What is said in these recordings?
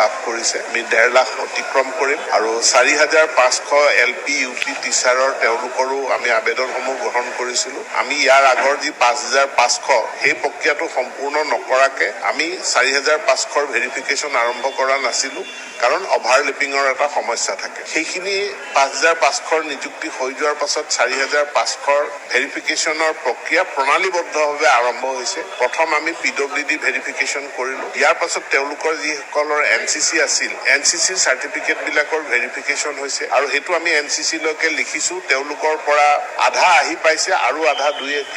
লাভ কৰিছে। আমি 1.5 লাখ অতিক্ৰম কৰিম আৰু 4,500 LP UP টিচাৰৰ তেওঁলোকৰো আমি আবেদনসমূহ গ্ৰহণ কৰিছিলোঁ। আমি ইয়াৰ আগৰ যি 5,500 সেই প্ৰক্ৰিয়াটো সম্পূৰ্ণ নকৰাকে আমি 4,500 ভেৰিফিকেশ্যন আৰম্ভ কৰা নাছিলোঁ, কাৰণ অভাৰলেপিঙৰ এটা সমস্যা থাকে। সেইখিনি 5,500 নিযুক্তি হৈ যোৱাৰ পাছত 4,500 ভেৰিফিকেশ্যনৰ প্ৰক্ৰিয়া প্ৰণালীবদ্ধভাৱে আৰম্ভ হৈছে। প্ৰথম আমি PWD ভেৰিফিকেশ্যন কৰিলোঁ। ইয়াৰ পাছত তেওঁলোকৰ যিসকলৰ NCC আছিল, NCC চাৰ্টিফিকেটবিলাকৰ ভেৰিফিকেশ্যন হৈছে আৰু সেইটো আমি NCC লৈকে লিখিছোঁ। তেওঁলোকৰ পৰা আধা আহি পাইছে আৰু আধা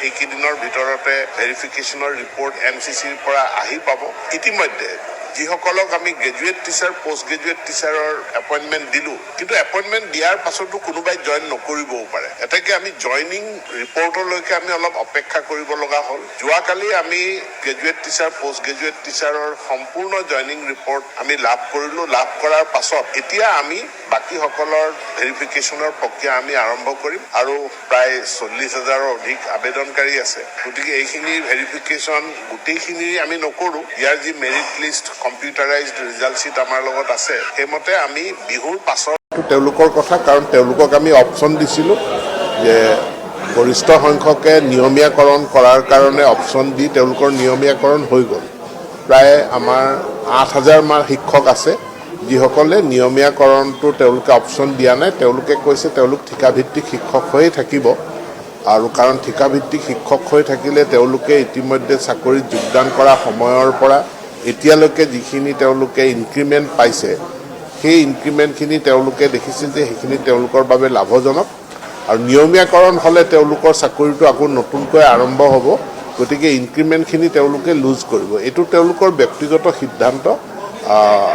এইকেইদিনৰ ভিতৰতে ভেৰিফিকেশ্যনৰ ৰিপৰ্ট NCCৰ পৰা আহি পাব। ইতিমধ্যে যিসকলক আমি গ্ৰেজুৱেট টিচাৰ, পোষ্ট গ্ৰেজুৱেট টিচাৰৰ এপইণ্টমেণ্ট দিলোঁ, কিন্তু এপইণ্টমেণ্ট দিয়াৰ পাছতো কোনোবাই জইন নকৰিবও পাৰে। এতেকে আমি জইনিং ৰিপৰ্টলৈকে আমি অলপ অপেক্ষা কৰিব লগা হ'ল। যোৱাকালি আমি গ্ৰেজুৱেট টিচাৰ, পোষ্ট গ্ৰেজুৱেট টিচাৰৰ সম্পূৰ্ণ জইনিং ৰিপৰ্ট আমি লাভ কৰিলোঁ। লাভ কৰাৰ পাছত এতিয়া আমি বাকীসকলৰ ভেৰিফিকেশ্যনৰ প্ৰক্ৰিয়া আমি আৰম্ভ কৰিম আৰু প্ৰায় 40,000ৰ অধিক আবেদনকাৰী আছে। গতিকে এইখিনি ভেৰিফিকেশ্যন গোটেইখিনি আমি নকৰোঁ। ইয়াৰ যি merit list, computerised result sheet আমাৰ লগত আছে, সেইমতে আমি বিহুৰ পাছত তেওঁলোকৰ কথা, কাৰণ তেওঁলোকক আমি অপশ্যন দিছিলোঁ যে গৰিষ্ঠ সংখ্যকে নিয়মীয়াকৰণ কৰাৰ কাৰণে অপশ্যন দি তেওঁলোকৰ নিয়মীয়াকৰণ হৈ গ'ল। প্ৰায় আমাৰ 8,000 মান শিক্ষক আছে যিসকলে নিয়মীয়াকৰণটো তেওঁলোকে অপশ্যন দিয়া নাই। তেওঁলোকে কৈছে তেওঁলোক ঠিকাভিত্তিক শিক্ষক হৈয়ে থাকিব, আৰু কাৰণ ঠিকাভিত্তিক শিক্ষক হৈ থাকিলে তেওঁলোকে ইতিমধ্যে চাকৰিত যোগদান কৰা সময়ৰ পৰা এতিয়ালৈকে যিখিনি তেওঁলোকে ইনক্ৰিমেণ্ট পাইছে, সেই ইনক্ৰিমেণ্টখিনি তেওঁলোকে দেখিছিল যে সেইখিনি তেওঁলোকৰ বাবে লাভজনক, আৰু নিয়মীয়াকৰণ হ'লে তেওঁলোকৰ চাকৰিটো আকৌ নতুনকৈ আৰম্ভ হ'ব। গতিকে ইনক্ৰিমেণ্টখিনি তেওঁলোকে লুজ কৰিব। এইটো তেওঁলোকৰ ব্যক্তিগত সিদ্ধান্ত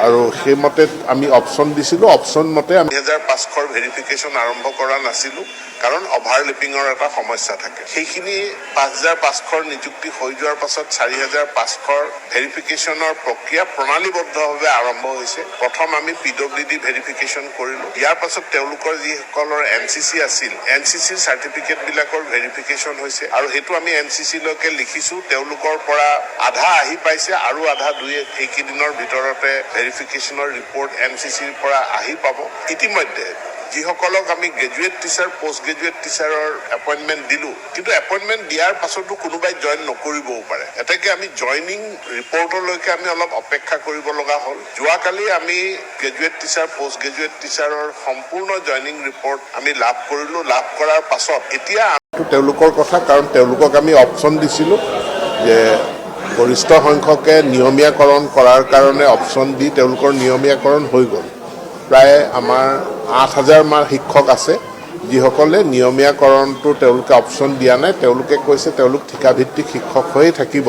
আৰু সেইমতে আমি অপশ্যন দিছিলোঁ। অপশ্যন মতে আমি 4,500 ভেৰিফিকেশ্যন আৰম্ভ কৰা নাছিলোঁ, কাৰণ অভাৰলেপিঙৰ এটা সমস্যা থাকে। সেইখিনি 5,500 নিযুক্তি হৈ যোৱাৰ পাছত 4,500 ভেৰিফিকেশ্যনৰ প্ৰক্ৰিয়া প্ৰণালীবদ্ধভাৱে আৰম্ভ হৈছে। প্ৰথম আমি PWD ভেৰিফিকেশ্যন কৰিলোঁ। ইয়াৰ পাছত তেওঁলোকৰ যিসকলৰ NCC আছিল, NCC চাৰ্টিফিকেটবিলাকৰ ভেৰিফিকেশ্যন হৈছে আৰু সেইটো আমি NCC লৈকে লিখিছোঁ। তেওঁলোকৰ পৰা আধা আহি পাইছে আৰু আধা এইকেইদিনৰ ভিতৰতে ভেৰিফিকেশ্যনৰ ৰিপৰ্ট NCCৰ পৰা আহি পাব। ইতিমধ্যে যিসকলক আমি গ্ৰেজুৱেট টিচাৰ, পোষ্ট গ্ৰেজুৱেট টিচাৰৰ এপইণ্টমেণ্ট দিলোঁ, কিন্তু এপইণ্টমেণ্ট দিয়াৰ পাছতো কোনোবাই জইন নকৰিবও পাৰে। এতেকে আমি জইনিং ৰিপৰ্টলৈকে আমি অলপ অপেক্ষা কৰিব লগা হ'ল। যোৱাকালি আমি গ্ৰেজুৱেট টিচাৰ, পোষ্ট গ্ৰেজুৱেট টিচাৰৰ সম্পূৰ্ণ জইনিং ৰিপৰ্ট আমি লাভ কৰিলোঁ। লাভ কৰাৰ পাছত এতিয়া তেওঁলোকৰ কথা, কাৰণ তেওঁলোকক আমি অপশ্যন দিছিলোঁ যে গৰিষ্ঠ সংখ্যকে নিয়মীয়াকৰণ কৰাৰ কাৰণে অপশ্যন দি তেওঁলোকৰ নিয়মীয়াকৰণ হৈ গ'ল। প্ৰায় আমাৰ 8,000 মান শিক্ষক আছে যিসকলে নিয়মীয়াকৰণটো তেওঁলোকে অপশ্যন দিয়া নাই। তেওঁলোকে কৈছে তেওঁলোক ঠিকাভিত্তিক শিক্ষক হৈয়ে থাকিব,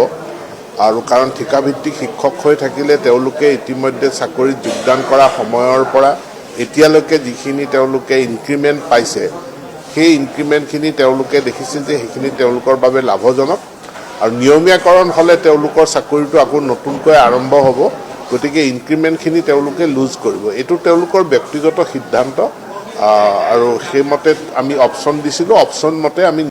আৰু কাৰণ ঠিকাভিত্তিক শিক্ষক হৈ থাকিলে তেওঁলোকে ইতিমধ্যে চাকৰিত যোগদান কৰা সময়ৰ পৰা এতিয়ালৈকে যিখিনি তেওঁলোকে ইনক্ৰিমেণ্ট পাইছে, সেই ইনক্ৰিমেণ্টখিনি তেওঁলোকে দেখিছিল যে সেইখিনি তেওঁলোকৰ বাবে লাভজনক, আৰু নিয়মীয়াকৰণ হ'লে তেওঁলোকৰ চাকৰিটো আকৌ নতুনকৈ আৰম্ভ হ'ব। গতিকে ইনক্ৰিমেণ্টখিনি তেওঁলোকে লুজ কৰিব। এইটো তেওঁলোকৰ ব্যক্তিগত সিদ্ধান্ত আৰু সেইমতে আমি অপশ্যন দিছিলোঁ। অপশ্যন মতে আমি